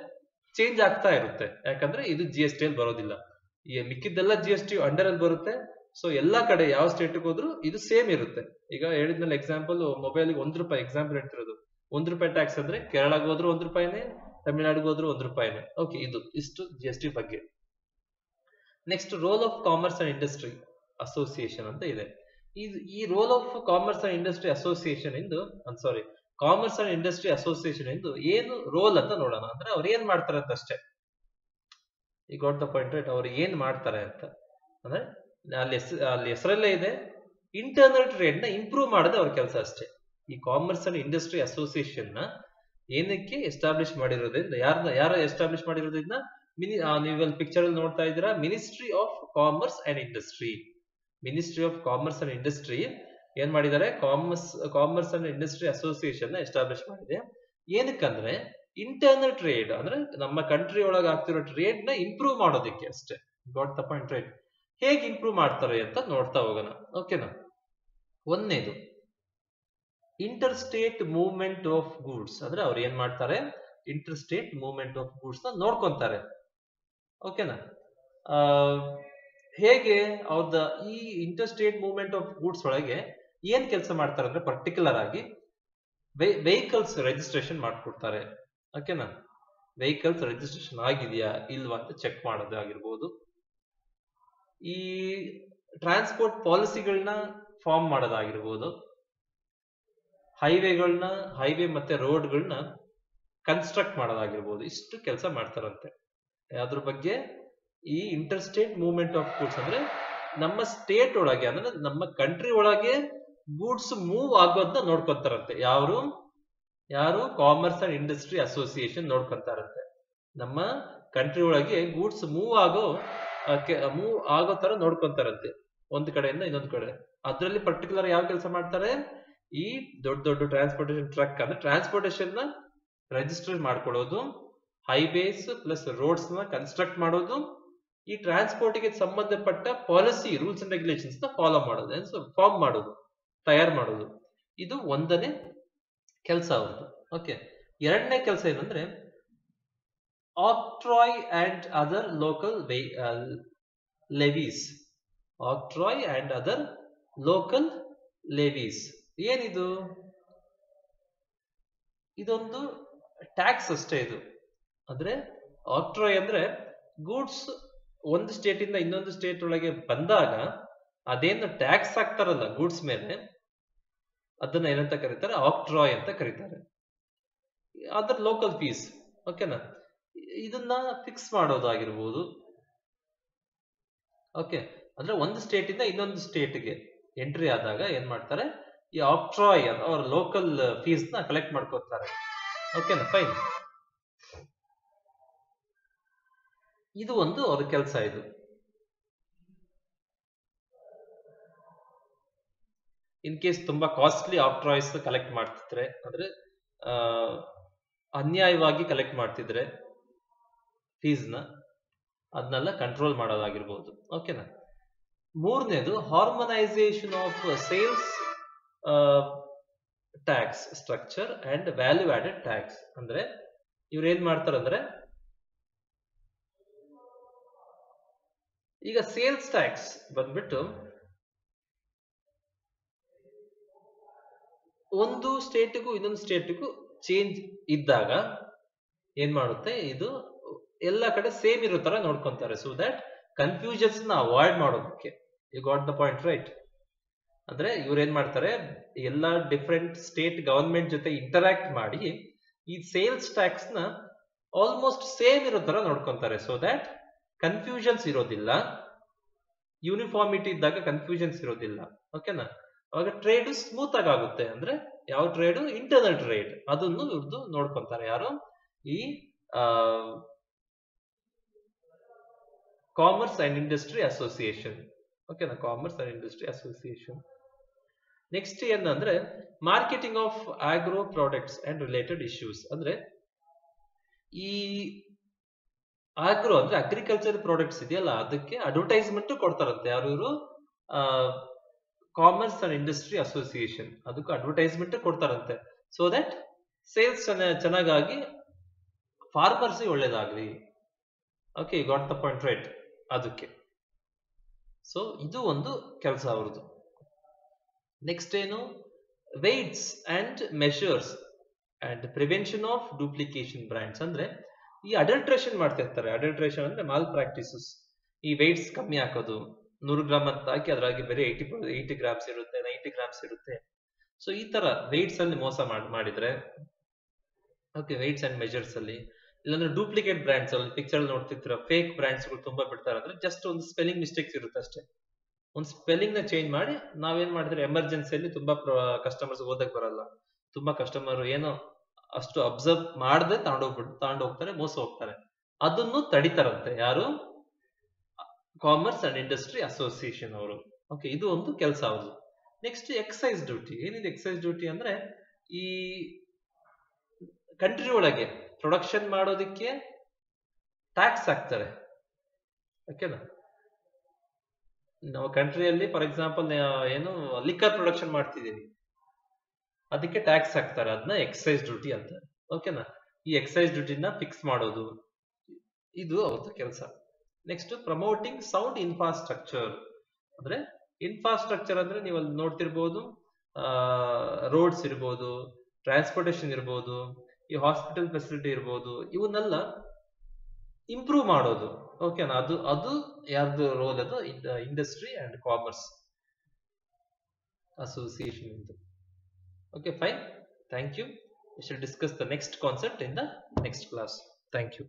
ಚೇಂಜ್ ಆಗ್ತಾ ಇರುತ್ತೆ. ಯಾಕಂದ್ರೆ ಇದು GST ಅಲ್ಲಿ ಬರೋದಿಲ್ಲ. ಈ ಮಿಕ್ಕಿದ್ದೆಲ್ಲ GST ಅಂಡರ್ ಅಲ್ಲಿ ಬರುತ್ತೆ. ಸೊ ಎಲ್ಲಾ ಕಡೆ ಯಾವ ಸ್ಟೇಟ್ಗೆ ಹೋದ್ರು ಇದು ಸೇಮ್ ಇರುತ್ತೆ. ಈಗ ಹೇಳಿದ್ಮೇಲೆ ಎಕ್ಸಾಂಪಲ್, ಮೊಬೈಲ್ ₹1 ಎಕ್ಸಾಂಪಲ್ ಹೇಳ್ತಿರೋದು. ₹1 ಟ್ಯಾಕ್ಸ್ ಅಂದ್ರೆ ಕೇರಳಗೆ ಹೋದ್ರು ₹1, ತಮಿಳ್ನಾಡಿಗೆ ಹೋದ್ರು ₹1. ಓಕೆ, ಇಷ್ಟು GST ಬಗ್ಗೆ. Next, role of commerce and industry association ಅಂತ ಇದೆ. ಈ role of commerce and industry association ಇಂದು ಕಾಮರ್ಸ್ ಅಂಡ್ ಇಂಡಸ್ಟ್ರಿ ಅಸೋಸಿಯೇಷನ್ ಇಂದು ಏನು ರೋಲ್ ಅಂತ ನೋಡೋಣ. ಅಂದ್ರೆ ಅವ್ರು ಏನ್ ಮಾಡ್ತಾರೆ ಅಂತ ಅಷ್ಟೇ. ಈ ಗಾಟ್ ದ ಪಾಯಿಂಟ್, ರೈಟ್? ಅವ್ರು ಏನ್ ಮಾಡ್ತಾರೆ ಅಂತ ಅಂದ್ರೆ ಅಲ್ಲಿ ಹೆಸರಲ್ಲೇ ಇದೆ, ಇಂಟರ್ನಲ್ ಟ್ರೇಡ್ ನ ಇಂಪ್ರೂವ್ ಮಾಡೋದು ಅವ್ರ ಕೆಲಸ ಅಷ್ಟೇ. ಈ ಕಾಮರ್ಸ್ ಅಂಡ್ ಇಂಡಸ್ಟ್ರಿ ಅಸೋಸಿಯೇಷನ್ ನ ಏನಕ್ಕೆ ಎಸ್ಟಾಬ್ಲಿಷ್ ಮಾಡಿರೋದ್ರಿಂದ, ಯಾರು ಎಸ್ಟಾಬ್ಲಿಷ್ ಮಾಡಿರೋದ್ರಿಂದ, ನೀವೆಲ್ಲ ಪಿಕ್ಚರ್ ಅಲ್ಲಿ ನೋಡ್ತಾ ಇದ್ದೀರಾ, ministry of commerce and industry. Ministry of commerce and industry ಏನ್ ಮಾಡಿದ್ದಾರೆ? ಕಾಮರ್ಸ್ ಅಂಡ್ ಇಂಡಸ್ಟ್ರಿ ಅಸೋಸಿಯೇಷನ್ ನ ಎಸ್ಟಾಬ್ಲಿಷ್ ಮಾಡಿದೆ. ಏನಕ್ಕಂದ್ರೆ ಇಂಟರ್ನಲ್ ಟ್ರೇಡ್ ಅಂದ್ರೆ ನಮ್ಮ ಕಂಟ್ರಿ ಒಳಗೆ ಆಗ್ತಿರೋ ಟ್ರೇಡ್ ನ ಇಂಪ್ರೂವ್ ಮಾಡೋದಕ್ಕೆ ಅಷ್ಟೇ. Got the point, right? ಹೇಗೆ ಇಂಪ್ರೂವ್ ಮಾಡ್ತಾರೆ ಅಂತ ನೋಡ್ತಾ ಹೋಗೋಣ. ಓಕೆನಾ? ಒಂದನೇದು, inter state movement of goods. ಅಂದ್ರೆ ಅವ್ರು ಏನ್ ಮಾಡ್ತಾರೆ? Inter state movement of goods ನ ನೋಡ್ಕೊಂತಾರೆ. ಓಕೆನಾ? ಹೇಗೆ ಅವ್ರದ ಈ inter state movement of goods ಒಳಗೆ ಏನ್ ಕೆಲಸ ಮಾಡ್ತಾರೆ ಅಂದ್ರೆ, ಪರ್ಟಿಕ್ಯುಲರ್ ಆಗಿ ವೆಹಿಕಲ್ಸ್ ರಿಜಿಸ್ಟ್ರೇಷನ್ ಮಾಡ್ಕೊಡ್ತಾರೆ. ಓಕೆನಾ? ವೆಹಿಕಲ್ಸ್ ರಿಜಿಸ್ಟ್ರೇಷನ್ ಆಗಿದೆಯಾ ಇಲ್ವಾ ಅಂತ ಚೆಕ್ ಮಾಡೋದಾಗಿರ್ಬೋದು. ಈ ಟ್ರಾನ್ಸ್ಪೋರ್ಟ್ ಪಾಲಿಸಿಗಳನ್ನ ಫಾರ್ಮ್ ಮಾಡೋದಾಗಿರ್ಬೋದು. ಹೈವೇ ಮತ್ತೆ ರೋಡ್ಗಳನ್ನ ಕನ್ಸ್ಟ್ರಕ್ಟ್ ಮಾಡೋದಾಗಿರ್ಬೋದು. ಇಷ್ಟು ಕೆಲಸ ಮಾಡ್ತಾರಂತೆ. ಅದ್ರ ಬಗ್ಗೆ ಈ inter state movement of goods ಅಂದ್ರೆ ನಮ್ಮ ಸ್ಟೇಟ್ ಒಳಗೆ, ಅಂದ್ರೆ ನಮ್ಮ ಕಂಟ್ರಿ ಒಳಗೆ ಗೂಡ್ಸ್ ಮೂವ್ ಆಗೋದನ್ನ ನೋಡ್ಕೊಂತಾರಂತೆ. ಯಾರು ಕಾಮರ್ಸ್ ಅಂಡ್ ಇಂಡಸ್ಟ್ರಿ ಅಸೋಸಿಯೇಷನ್ ನೋಡ್ಕೊಂತಾರಂತೆ. ನಮ್ಮ ಕಂಟ್ರಿ ಒಳಗೆ ಗೂಡ್ಸ್ ಮೂವ್ ಆಗೋ ತರ ನೋಡ್ಕೊಂತಾರಂತೆ, ಒಂದ್ ಕಡೆಯಿಂದ ಇನ್ನೊಂದ್ ಕಡೆ. ಅದ್ರಲ್ಲಿ ಪರ್ಟಿಕ್ಯುಲರ್ ಯಾವ ಕೆಲಸ ಮಾಡ್ತಾರೆ? ಈ ದೊಡ್ಡ ಟ್ರಾನ್ಸ್ಪೋರ್ಟೇಷನ್ ಟ್ರಕ್ ಅಂದ್ರೆ ಟ್ರಾನ್ಸ್ಪೋರ್ಟೇಷನ್ ನ ರಿಜಿಸ್ಟರ್ ಮಾಡ್ಕೊಳ್ಳೋದು, ಹೈವೇಸ್ ಪ್ಲಸ್ ರೋಡ್ಸ್ ನ ಕನ್ಸ್ಟ್ರಕ್ಟ್ ಮಾಡೋದು, ಈ ಟ್ರಾನ್ಸ್ಪೋರ್ಟ್ ಗೆ ಸಂಬಂಧಪಟ್ಟ ಪಾಲಿಸಿ, ರೂಲ್ಸ್ ಅಂಡ್ ರೆಗ್ಯುಲೇಷನ್ಸ್ ನ ಫಾಲೋ ಮಾಡೋದು, ಫಾರ್ಮ್ ಮಾಡೋದು, ತಯಾರು ಮಾಡೋದು. ಇದು ಒಂದನೇ ಕೆಲಸ ಅವ್ರದ್ದು. ಓಕೆ, ಎರಡನೇ ಕೆಲಸ ಏನಂದ್ರೆ octroi and other local levies. Octroi and other local levies ಏನಿದು? ಇದೊಂದು ಟ್ಯಾಕ್ಸ್ ಅಷ್ಟೇ ಇದು. ಅಂದ್ರೆ ಆಕ್ಟ್ರಾಯ್ ಅಂದ್ರೆ ಗೂಡ್ಸ್ ಒಂದು ಸ್ಟೇಟ್ ಇಂದ ಇನ್ನೊಂದು ಸ್ಟೇಟ್ ಒಳಗೆ ಬಂದಾಗ ಅದೇನು ಟ್ಯಾಕ್ಸ್ ಹಾಕ್ತಾರಲ್ಲ ಗೂಡ್ಸ್ ಮೇಲೆ, ಅದನ್ನ ಏನಂತ ಕರೀತಾರೆ? ಆಕ್ಟ್ರಾಯ್ ಅಂತ ಕರೀತಾರೆ. Other local fees. ಓಕೆನಾ? ಇದನ್ನ ಫಿಕ್ಸ್ ಮಾಡೋದಾಗಿರ್ಬೋದು. ಓಕೆ, ಅಂದ್ರೆ ಒಂದು ಸ್ಟೇಟ್ ಇಂದ ಇನ್ನೊಂದು ಸ್ಟೇಟ್ಗೆ ಎಂಟ್ರಿ ಆದಾಗ ಏನ್ ಮಾಡ್ತಾರೆ? ಈ ಆಕ್ಟ್ರಾಯ್ ಅವ್ರ ಲೋಕಲ್ ಫೀಸ್ ನ ಕಲೆಕ್ಟ್ ಮಾಡ್ಕೋತಾರೆ. ಓಕೆನಾ? ಫೈನ್. ಇದು ಒಂದು ಅವ್ರ ಕೆಲಸ. ಇದು ಇನ್ ಕೇಸ್ ತುಂಬಾ ಕಾಸ್ಟ್ಲಿ ಆಕ್ಟ್ರಾಯ್ಸ್ ಕಲೆಕ್ಟ್ ಮಾಡ್ತಿದ್ರೆ, ಅಂದ್ರೆ ಅನ್ಯಾಯವಾಗಿ ಕಲೆಕ್ಟ್ ಮಾಡ್ತಿದ್ರೆ ಫೀಸ್ ನ, ಅದನ್ನೆಲ್ಲ ಕಂಟ್ರೋಲ್ ಮಾಡೋದಾಗಿರ್ಬೋದು. ಓಕೆನಾ? ಮೂರನೇದು harmonisation of sales tax structure and value added tax. ಅಂದ್ರೆ ಇವ್ರು ಏನ್ ಮಾಡ್ತಾರಂದ್ರೆ, ಈಗ ಸೇಲ್ಸ್ ಟ್ಯಾಕ್ಸ್ ಬಂದ್ಬಿಟ್ಟು ಒಂದು ಸ್ಟೇಟ್ಗೂ ಇನ್ನೊಂದು ಸ್ಟೇಟ್ಗೂ ಚೇಂಜ್ ಇದ್ದಾಗ ಏನ್ ಮಾಡುತ್ತೆ, ಇದು ಎಲ್ಲ ಕಡೆ ಸೇಮ್ ಇರೋ ತರ ನೋಡ್ಕೊಂತಾರೆ. ಸೊ ದಟ್ ಕನ್ಫ್ಯೂಷನ್ಸ್ ನ ಅವಾಯ್ಡ್ ಮಾಡೋದಕ್ಕೆ. You got the point right? ಅಂದ್ರೆ ಇವ್ರು ಏನ್ ಮಾಡ್ತಾರೆ, ಎಲ್ಲ ಡಿಫ್ರೆಂಟ್ ಸ್ಟೇಟ್ ಗವರ್ಮೆಂಟ್ ಜೊತೆ ಇಂಟರಾಕ್ಟ್ ಮಾಡಿ ಈ ಸೇಲ್ಸ್ ಟ್ಯಾಕ್ಸ್ ನ ಆಲ್ಮೋಸ್ಟ್ ಸೇಮ್ ಇರೋ ತರ ನೋಡ್ಕೊಂತಾರೆ. ಸೊ ದಟ್ ಕನ್ಫ್ಯೂಷನ್ಸ್ ಇರೋದಿಲ್ಲ, ಯೂನಿಫಾರ್ಮಿಟಿ ಇದ್ದಾಗ ಕನ್ಫ್ಯೂಷನ್ಸ್ ಇರೋದಿಲ್ಲ. ಓಕೆನಾ? ಅವಾಗ ಟ್ರೇಡ್ ಸ್ಮೂತ್ ಆಗಿ ಆಗುತ್ತೆ. ಅಂದ್ರೆ ಯಾವ ಟ್ರೇಡ್? Internal trade. ಅದನ್ನು ಇವ್ರದ್ದು ನೋಡ್ಕೊಂತಾರೆ. ಯಾರು? ಈ ಕಾಮರ್ಸ್ ಅಂಡ್ ಇಂಡಸ್ಟ್ರಿ ಅಸೋಸಿಯೇಷನ್. ಓಕೆನಾ? Commerce and industry association. Next ಏನಂದ್ರೆ marketing of agro products and related issues. ಅಂದ್ರೆ ಈ ಆಗ್ರೋ ಅಂದ್ರೆ ಅಗ್ರಿಕಲ್ಚರ್ ಪ್ರಾಡಕ್ಟ್ಸ್ ಇದೆಯಲ್ಲ, ಅದಕ್ಕೆ ಅಡ್ವರ್ಟೈಸ್ಮೆಂಟ್ ಕೊಡ್ತಾರಂತೆ. ಯಾರು? ಇವರು ಕಾಮರ್ಸ್ ಅಂಡ್ ಇಂಡಸ್ಟ್ರಿ ಅಸೋಸಿಯೇಷನ್. ಅದಕ್ಕೂ ಅಡ್ವರ್ಟೈಸ್ಮೆಂಟ್ ಕೊಡ್ತಾರಂತೆ. ಸೊ ದಟ್ ಸೇಲ್ಸ್ ಚೆನ್ನಾಗಾಗಿ ಫಾರ್ಮರ್ಸ್ ಒಳ್ಳೇದಾಗ್ಲಿ. Okay, got the point right? ಅದಕ್ಕೆ. ಸೊ ಇದು ಒಂದು ಕೆಲಸ ಅವ್ರದ್ದು. ನೆಕ್ಸ್ಟ್ ಏನು? Weights and measures and prevention of duplication brands. ಅಂದ್ರೆ ಈ ಅಡಲ್ಟ್ರೇಷನ್ ಮಾಡ್ತಿರ್ತಾರೆ. ಅಡಲ್ಟ್ರೇಷನ್ ಅಂದ್ರೆ ಮಾಲ್ ಪ್ರಾಕ್ಟೀಸಸ್. ಈ ವೇಟ್ಸ್ ಕಮ್ಮಿ ಹಾಕೋದು, 100 ಗ್ರಾಮ್ ಅಂತ ಹಾಕಿ ಅದ್ರಾಗಿ ಬೇರೆ 80 ಗ್ರಾಮ್ಸ್ ಇರುತ್ತೆ, 90 ಗ್ರಾಮ್ಸ್ ಇರುತ್ತೆ. ಸೊ ಈ ತರ ವೇಟ್ಸ್ ಅಲ್ಲಿ ಮೋಸ ಮಾಡಿದ್ರೆ, ಓಕೆ, ವೇಟ್ಸ್ ಅಂಡ್ ಮೆಜರ್ಸ್ ಅಲ್ಲಿ. ಇಲ್ಲಾಂದ್ರೆ ಡೂಪ್ಲಿಕೇಟ್ ಬ್ರ್ಯಾಂಡ್ಸ್ ಅಲ್ಲಿ ಪಿಕ್ಚರ್ ನೋಡ್ತಿರ್ತೀರ, ಫೇಕ್ ಬ್ರ್ಯಾಂಡ್ಸ್ ಗಳು ತುಂಬಾ ಬಿಡ್ತಾರೆ. ಅಂದ್ರೆ ಜಸ್ಟ್ ಒಂದು ಸ್ಪೆಲ್ಲಿಂಗ್ ಮಿಸ್ಟೇಕ್ಸ್ ಇರುತ್ತೆ ಅಷ್ಟೇ. ಒಂದು ಸ್ಪೆಲ್ಲಿಂಗ್ ನ ಚೇಂಜ್ ಮಾಡಿ ನಾವೇನ್ ಮಾಡಿದ್ರೆ ಎಮರ್ಜೆನ್ಸಿಯಲ್ಲಿ ತುಂಬಾ ಕಸ್ಟಮರ್ಸ್ ಓದಕ್ ಬರಲ್ಲ, ತುಂಬಾ ಕಸ್ಟಮರ್ ಏನೋ ಅಷ್ಟು ಅಬ್ಸರ್ವ್ ಮಾಡದೆ ತಗೊಂಡೋಗ್ತಾರೆ, ಮೋಸ ಹೋಗ್ತಾರೆ. ಅದನ್ನು ತಡಿತಾರಂತೆ. ಯಾರು? ಕಾಮರ್ಸ್ ಅಂಡ್ ಇಂಡಸ್ಟ್ರಿ ಅಸೋಸಿಯೇಷನ್ ಅವರು. ಓಕೆ, ಇದು ಒಂದು ಕೆಲಸ ಅವ್ರದ್ದು. Next excise duty. ಏನಿದೆ ಎಕ್ಸೈಸ್ ಡ್ಯೂಟಿ? ಅಂದ್ರೆ ಈ ಕಂಟ್ರಿ ಒಳಗೆ ಪ್ರೊಡಕ್ಷನ್ ಮಾಡೋದಕ್ಕೆ ಟ್ಯಾಕ್ಸ್ ಹಾಕ್ತಾರೆ. ಓಕೆನಾ? ನಾವು ಕಂಟ್ರಿಯಲ್ಲಿ ಫಾರ್ ಎಕ್ಸಾಂಪಲ್ ಏನು ಲಿಕ್ಕರ್ ಪ್ರೊಡಕ್ಷನ್ ಮಾಡ್ತಿದ್ದೀವಿ, ಅದಕ್ಕೆ ಟ್ಯಾಕ್ಸ್ ಹಾಕ್ತಾರೆ. ಅದನ್ನ ಎಕ್ಸೈಸ್ ಡ್ಯೂಟಿ ಅಂತ. ಓಕೆನಾ? ಈ ಎಕ್ಸೈಸ್ ಡ್ಯೂಟಿನ ಫಿಕ್ಸ್ ಮಾಡೋದು, ಇದು ಅವ್ರದ್ದು ಕೆಲಸ. Next promoting sound infrastructure. ಅಂದ್ರೆ ಇನ್ಫ್ರಾಸ್ಟ್ರಕ್ಚರ್ ಅಂದ್ರೆ ನೀವು ಅಲ್ಲಿ ನೋಡ್ತಿರ್ಬೋದು, ರೋಡ್ಸ್ ಇರ್ಬೋದು, ಟ್ರಾನ್ಸ್ಪೋರ್ಟೇಶನ್ ಇರ್ಬೋದು, ಈ ಹಾಸ್ಪಿಟಲ್ ಫೆಸಿಲಿಟಿ ಇರ್ಬೋದು, ಇವನ್ನೆಲ್ಲ ಇಂಪ್ರೂವ್ ಮಾಡೋದು. ಓಕೆನಾ? ಅದು ಯಾರ್ದು ರೋಲ್? ಅದು industry and commerce association. Okay, fine. Thank you. We shall discuss the next concept in the next class. Thank you.